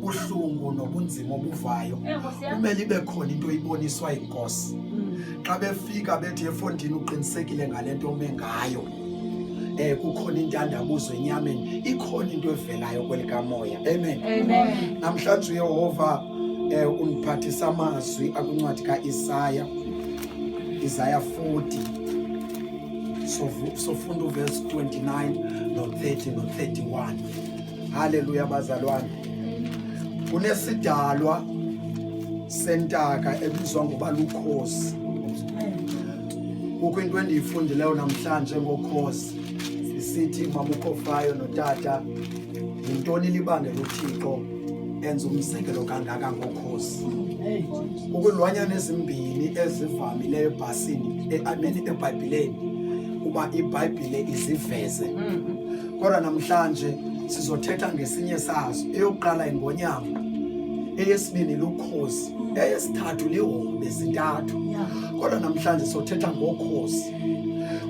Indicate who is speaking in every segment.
Speaker 1: uhlungu nobunzima obuvayo kumele ibe khona into oyiboniswa inkosi xa befika bethi efondini uqinisekile ngalento ome ngayo kukhona intandabuzo enyameni ikhona into evelayo kwelikamoya amen namhlanje uYehova uniphathisa amazwi akuncwadi kaIsaya 40 sofunda uverse 29 no30 no31 haleluya bazalwane kunesidalwa sentaka ebizwa ngoba lukhozi kukho into endiyifundileyo namhlanje ngokhozi sithi mamukhofayo notata yintoni libangela uThixo enza umzekelo kangaka ngokhozi ukulwanyana ezimbini ezivamileyo ebhasini eBhayibhelini kuba iBhayibhile iziveze kodwa namhlanje sizothetha ngesinye sazo eyokuqala ingonyama eyesibini lukhozi eyesithathu lihombe zintathu kodwa namhlanje sizothetha ngokhozi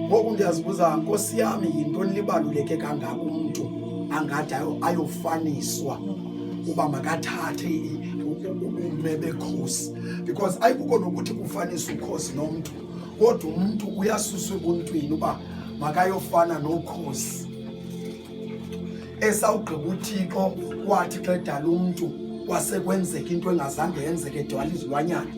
Speaker 1: ngoku ndiyazibuza Nkosi yami yintoni libaluleke kangaka umuntu angathi ayofaniswa uba makathathe ubume bekhosi because ayikho nokuthi kufanisa ukhozi nomuntu kodwa umuntu uyasuswa ebuntwini uba makayofana nokhozi esawugqiba uThixo wathi xa edala umuntu kwasekwenzeka into engazange yenzeke edala izilwanyana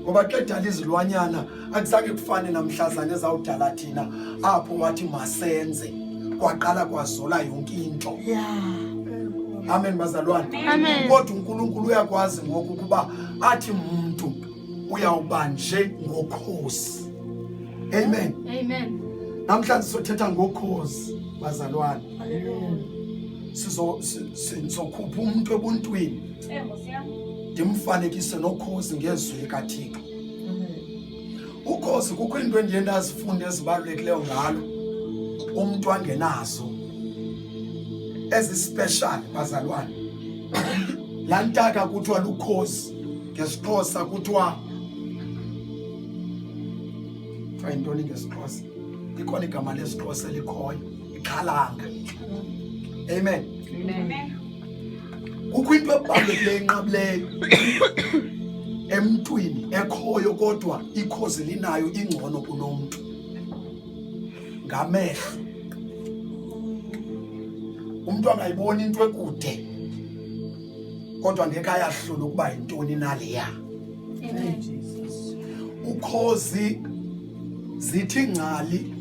Speaker 1: ngoba xa edala izilwanyana akuzange kufane namhlazana ezawudala thina apho wathi masenze kwaqala kwazola yonke into amen bazalwane kodwa uNkulunkulu uyakwazi ngoku kuba athi umuntu uyawuba nje ngokhozi amen namhlanje sothetha ngokhozi bazalwane sizokhupha umuntu ebuntwini ndimfanekise nokhozi ngezwi likaThixo ukhozi kukho into endiye ndazifunde ezibalulekileyo ngalo umuntu angenazo ezispecial bazalwane laa ntaka kuthiwa lukhozi ngesiXhosa kuthiwa yintoni ngesiXhosa likhona igama lesiXhosa elikhoyo iqhalanga amen kukho into ebalulekileyo enqabileyo emntwini ekhoyo kodwa ikhozi linayo ingcono kunomuntu ngamehlo umuntu angayiboni into ekude kodwa ngeke ayahlula ukuba yintoni naleya ukhozi zithi ngcali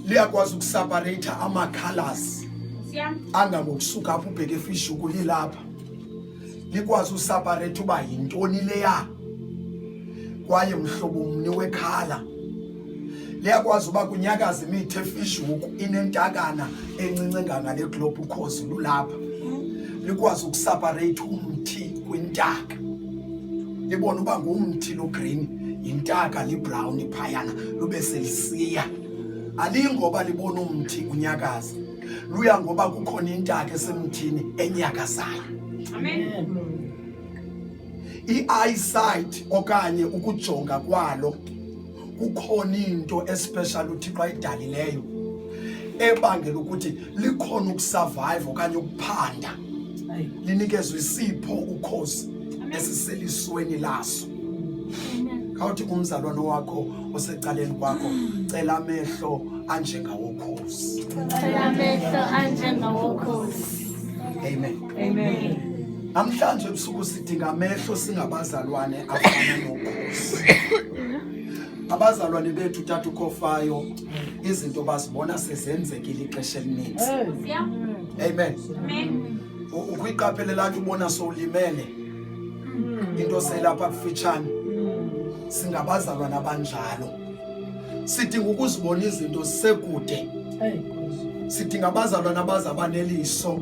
Speaker 1: liyakwazi ukuseparate ama-colors angangokusuka apho ubheke efishuku lilapha likwazi useparate uba yintoni leya kwaye mhlobo mni wekhala liyakwazi uba kunyakaza imithe efishuku inentakana encinci ngangale globe ukhozi lulapha likwazi ukuseparate umthi kwintaka libona uba ngumthi lo green intaka librown phayana lube selisiya alingoba libona umthi unyakaza luya ngoba kukhona intaka esemthini enyakazayo amen i-eyesight okanye ukujonga kwalo kukhona into especially uThixo ayidalileyo ebangela ukuthi likhona ukusurvive okanye ukuphanda linikezwe isipho ukhozi esiselisweni laso khawuthi kumzalwane wakho osecaleni kwakho cela amehlo anjengawokhozi amen namhlanje ebusuku sidinga amehlo singabazalwane afana nokhozi abazalwane bethu tata ukhofayo izinto bazibona sezenzekile ixesha elininzi amen ukuyiqaphelela ukuthi ubona sowulimele into selapha kufitshane singabazalwane abanjalo sidinga ukuzibona izinto sekude sidinga abazalwane abazabaneliso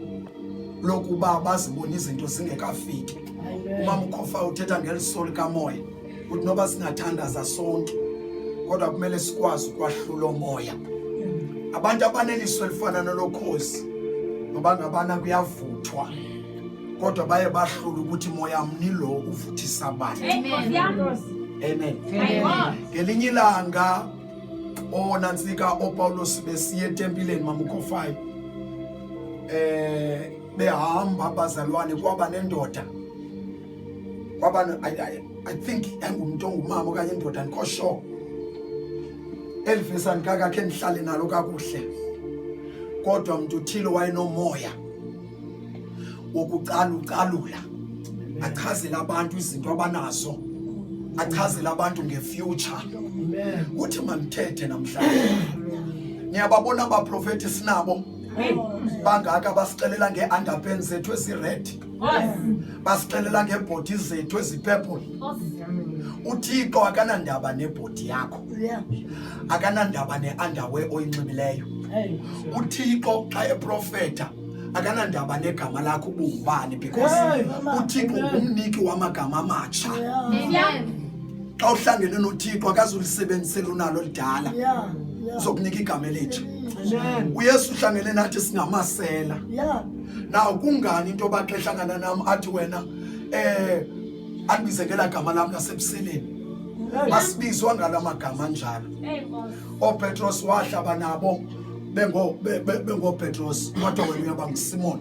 Speaker 1: lokuba bazibona izinto zingekafiki umama ukhofayo uthetha ngeliso likamoya ukuthi noba singathandaza sonke kodwa kumele sikwazi ukwahlula umoya abantu abaneliso elifana nolokhozi noba ngabana kuyavuthwa kodwa baye bahlula ukuthi moya mni lo uvuthisa abantu amen ngelinye ilanga onantsika oPawulos besiye etempileni mama ukhofayo behamba abazalwane kwaba nendoda kwaba I think engumuntu ongumama okanye indoda andikho sure elivesani kakakhe nihlale nalo kakuhle kodwa umuntu uthile wayenomoya wokucalucalula achazela abantu izinto abanazo achazela abantu ngefuture uthi manithethe namhlanje niyababona abaprofeti sinabo bangaka basixelela ngeunderpants zethu ezired basixelela ngebhodi zethu ezipurple uThixo akanandaba nebhodi yakho akanandaba neunderwear oyinxibileyo uThixo xa eprofeta akanandaba negama lakho ubungubani because uThixo ngumniki wamagama amatsha xa uhlangene noThixo akazulisebenzisela unalo lidala uzokunika igama elitsha uYesu uhlangene nathi singamasela naw kungani into baxehlangana nami athi wena andibizekela igama lami lasebuseleni basibizwa ngalamagama njalo oPetros wahlaba nabo bengo Petros kodwa wena uyaba nguSimon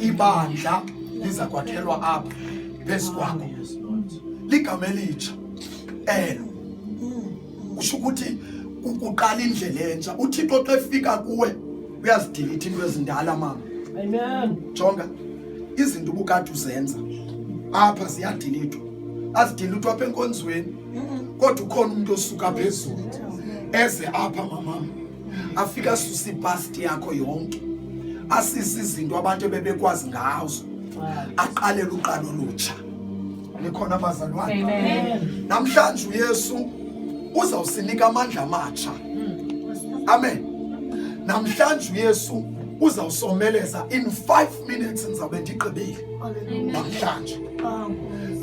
Speaker 1: ibandla liza kwakhelwa apha phezu kwakho ligama elitsha usho ukuthi uqala indlela entsha uThixo xa efika kuwe uyazidelete into ezindala mama amen jonga izinto ubukade uzenza apha ziyadelete azidelete apha enkonzweni kodwa ukhona umuntu osuka phezulu eze apha mama afika asusa ipast yakho yonke asisi izinto abantu bebekwazi ngazo aqalela uqalo olutsha likhona abazalwane amen namhlanje uYesu uzawusinika amandla amatsha amen namhlanje uYesu uzawusomeleza in 5 minutes nizabe ndigqibile namhlanje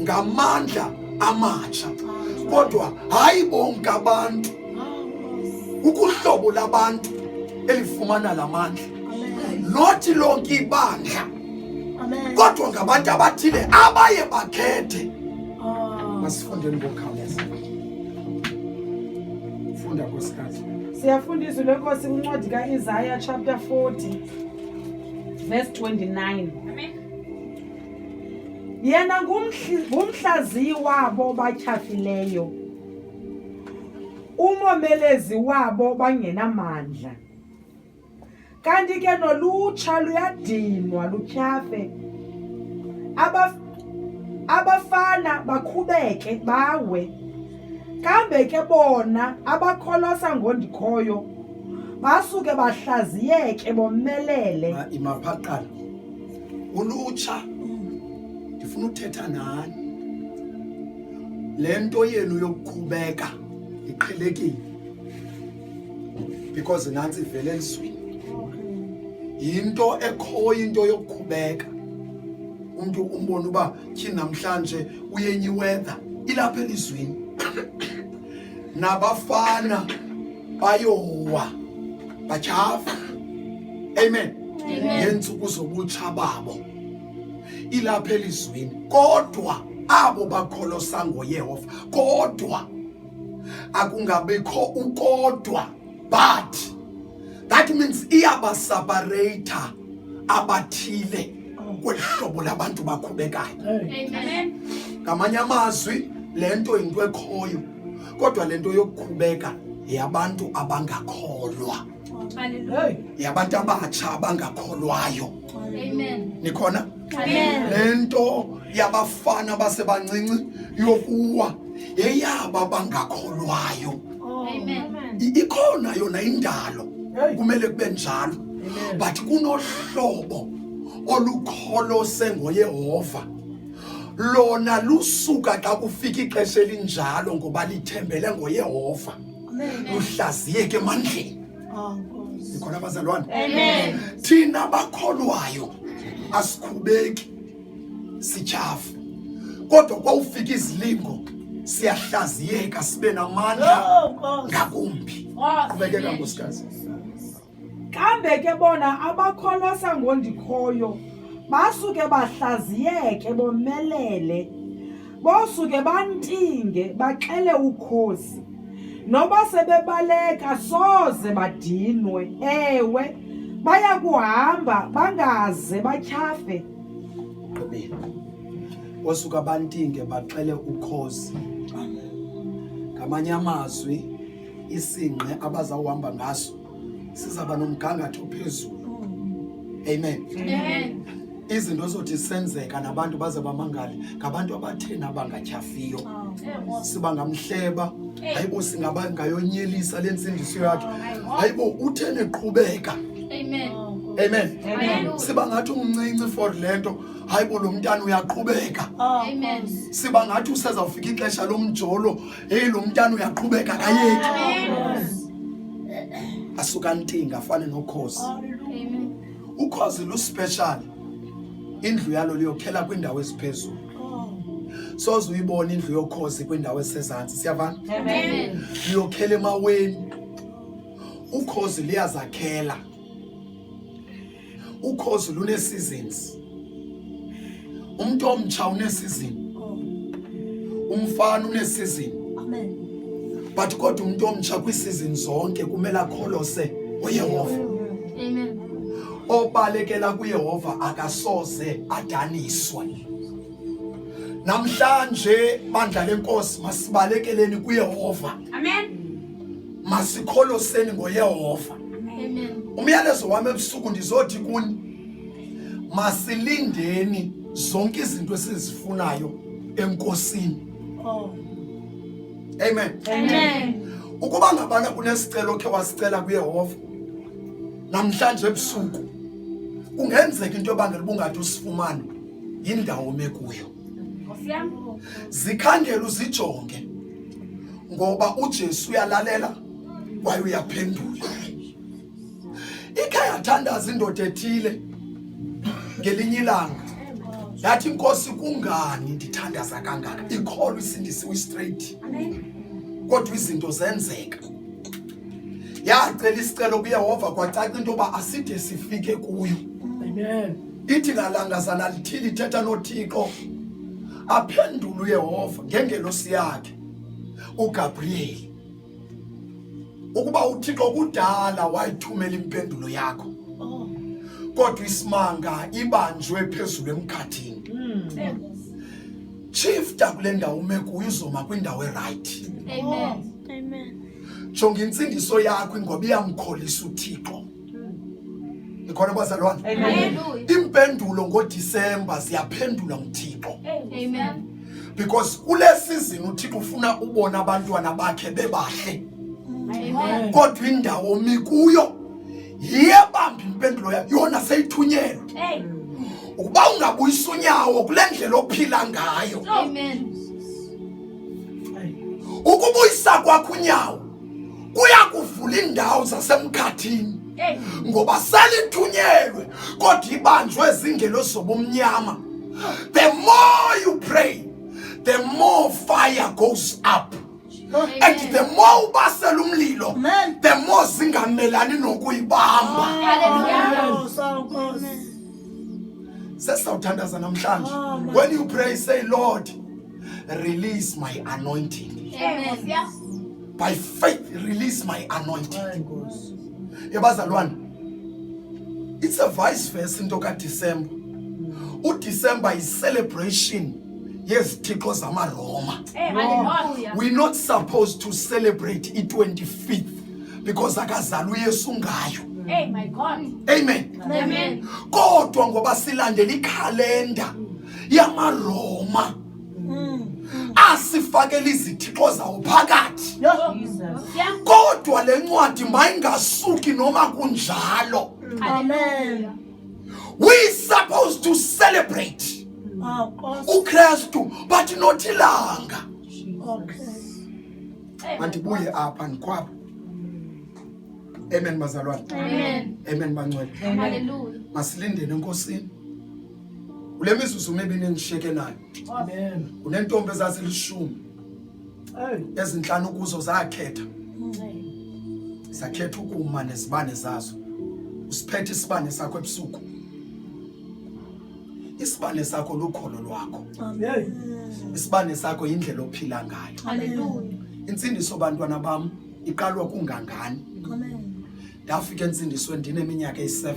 Speaker 1: ngamandla amatsha kodwa hayi bonke abantu ukuhlobo labantu elifumana lamandla nothi lonke ibandla kodwa ngabantu abathile abaye bakhethe masifundeni ngokhawuleza funda nkosikazi
Speaker 2: siyafundiswa lenkosi incwadi kaIsaiah chapter 40 verse 29 amen yena ngumhlaziyi wabo batyhafileyo umomelezi wabo bangenamandla kanti ke nolutsha luyadinwa lutyhafe abafana bakhubeke bawe kambe ke bona abakholosa ngondikhoyo basuke bahlaziyeke bomelele
Speaker 1: imaphaqala ulutsha ndifuna uthetha nani lento yenu yokukhubeka iqhelekile because nansi ivele eliswini into ekhoyo into yokukhubeka umuntu umbona uba tyhini namhlanje uyenye weather ilapha elizweni nabafana bayowa batyhafa amen yentsuku zobutsha babo ilapha elizweni kodwa abo bakholosa ngoYehova kodwa akungabikho ukodwa but that means iyabaseparate abathile kwehlobo labantu bakhubekayo amen ngamanye amazwi lento into ekhoyo kodwa lento yokukhubeka yabantu abangakholwa haleluya yabantu abatsha abangakholwayo amen nikhona amen lento yabafana basebancinci yokuwa eyaba abangakholwayo amen ikhona yona indalo kumele kube njalo but kunohlobo olukholose ngoYehova lona lusuka xa kufika ixesha elinjalo ngoba lithembele ngoYehova luhlaziyeke emandleni ikhona abazalwane amen thina bakholwayo asikhubeki sityhafu kodwa kwawufika izilingo siyahlaziyeka sibe namandla ngakumbi kubekeka nkosikazi
Speaker 2: kambe ke bona abakholosa ngondikhoyo basuke bahlaziyeke bomelele bosuke bantinge baxele ukhosi noba sebebaleka soze badinwe ewe baya kuhamba bangaze batyhafe.
Speaker 1: Gqibile. Osuka bantinge baxele ukhozi. Ngamanye amazwi isinqe abazawuhamba ngaso sizaba nomgangatho phezulu. Amen.
Speaker 3: Amen.
Speaker 1: Izinto zothi senzeka nabantu baze bamangale ngabantu abathena abangatyhafiyo. Siba ngamhleba, hayibo singaba ngayonyelisa lensindiso yakhe. Hayibo uthene eqhubeka.
Speaker 3: Amen.
Speaker 1: Amen.
Speaker 3: Amen.
Speaker 1: Siba ngathi umncinci for lento, hayibo lo mntana uyaqhubeka.
Speaker 3: Amen.
Speaker 1: Siba ngathi usezawufika ixesha lomjolo, hey lo mntana uyaqhubeka kayeki.
Speaker 3: Amen.
Speaker 1: Asuka ntinga afane nokhozi.
Speaker 3: Amen.
Speaker 1: Ukhozi lu special. Indlu yalo liyokhela kwindawo eziphezulu. Soze uyibone indlu yokhozi kwindawo esezantsi. Siyavana?
Speaker 3: Amen.
Speaker 1: Liyokhela emaweni. Ukhozi liyazakhela. Ukhozi lune seasons. Umuntu omtsha une season. Umfana une season. But kodwa umuntu omtsha kwi-season zonke kumele akholose uYehova.
Speaker 3: Amen.
Speaker 1: Obalekela kuYehova akasoze adaniswe. Namhlanje bandla lenkosi masibalekeleni kuYehova.
Speaker 3: Amen.
Speaker 1: Masikholoseni ngoYehova.
Speaker 3: Amen.
Speaker 1: Umyalezo wami ebusuku ndizothi kuni masilindeni zonke izinto esizifunayo enkosini. Amen.
Speaker 3: Amen.
Speaker 1: Ukuba ngabana kunesicelo ke wasicela kuYehova namhlanje ebusuku kungenzeka into yobangela ubungathi usifumane indawo mekuyo. Zikhangela uzijonge ngoba uJesu uyalalela kwaye uyaphendula. Ikhaya thandaza indoda ethile ngelinye ilanga yathi inkosi kungani ndithandaza kangaka ikholwa isindisiwe straight. Kodwa izinto zenzeka. Yacela isicelo kuYehova kwacaca into yoba aside sifike kuyo.
Speaker 2: Amen.
Speaker 1: Ithi ngalangazana lithile ithetha noThixo aphendula uYehova ngengelosi yakhe uGabriel. Ukuba uThixo kudala wayithumela impendulo yakho. Kodwa isimanga ibanjwe phezulu emkhathini. Shifta kule ndawo umekuyo uzoma kwindawo eright.
Speaker 3: Amen.
Speaker 1: Jonga insindiso yakho ngoba iyamkholisa uThixo. Ikhona bazalwane.
Speaker 3: Hallelujah.
Speaker 1: Impendulo ngoDisemba ziyaphendula uThixo.
Speaker 3: Amen.
Speaker 1: Because kule season uThixo ufuna ubona abantwana bakhe bebahle.
Speaker 3: Amen.
Speaker 1: Kodwa indawo mikuyo yebamba impendulo yakho yona seyithunyelwe. Ukuba ungabuyisa unyawo kule ndlela ophila ngayo.
Speaker 3: Amen.
Speaker 1: Ukubuyisa kwakho unyawo kuya kuvula indawo zasemkhathini. Ngoba selithunyelwe kodwa ibanjwe ezingelo zobumnyama. The more you pray, the more fire goes up. And the more ubasela umlilo, the more zingamelani nokuyibamba.
Speaker 3: Hallelujah.
Speaker 1: Sesawuthandaza namhlanje. When you pray, say, Lord, release my anointing.
Speaker 3: Amen.
Speaker 1: By faith, release my anointing. Yabazalwane, it's a vice versa into kaDisemba. UDisemba is celebration. Yes, Thixo zamaRoma.
Speaker 3: Hallelujah.
Speaker 1: We're not supposed to celebrate i-25th because akazalwa uYesu ngayo.
Speaker 3: Hey, my God.
Speaker 1: Amen.
Speaker 3: Amen.
Speaker 1: Kodwa ngoba silandela ikhalenda yamaRoma asifakela izithixo zawo phakathi. Kodwa le ncwadi mayingasuki noma kunjalo.
Speaker 3: Hallelujah.
Speaker 1: We supposed to celebrate uKristu but not ilanga. Mandibuye apha ndikwapha. Amen bazalwane.
Speaker 3: Amen.
Speaker 1: Amen bangcwele.
Speaker 3: Hallelujah.
Speaker 1: Masilindene enkosini. Ule mizuzu mebini endishiyeke nayo.
Speaker 2: Amen.
Speaker 1: Unentombi ezazilishumi ezinhlanu kuzo zakhetha. Zakhetha ukuma nezibane zazo. Usiphethe isibane sakho ebusuku. Isibane sakho lukholo lwakho. Isibane sakho indlela ophila ngayo.
Speaker 3: Hallelujah.
Speaker 1: Insindiso bantwana bam iqalwa kungangani. ndafika entsindisweni ndineminyaka eyi-7.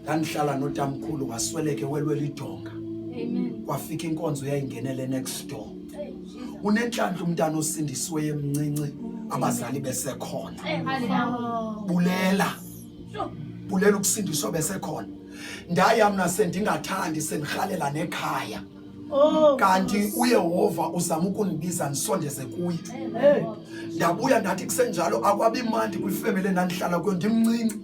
Speaker 1: Ndandihlala notamkhulu wasweleke welwela idonga.
Speaker 3: Amen.
Speaker 1: Kwafika inkonzo yayingenele next door.
Speaker 3: Hey, Jesus.
Speaker 1: Unenhlanhla umntana osindisiweyo emncinci abazali besekhona.
Speaker 3: Hey, hallelujah.
Speaker 1: Bulela.
Speaker 3: Sure.
Speaker 1: Bulela ukusindiswa besekhona. Ndaya mna sendingathandi sendirhalela nekhaya.
Speaker 2: Oh.
Speaker 1: Kanti uYehova uzama ukunibiza nisondeze kuye.
Speaker 2: Hey.
Speaker 1: Ndabuya ndathi kusenjalo akwabi mandi kwifemeli endandihlala kuyo ndimncinci.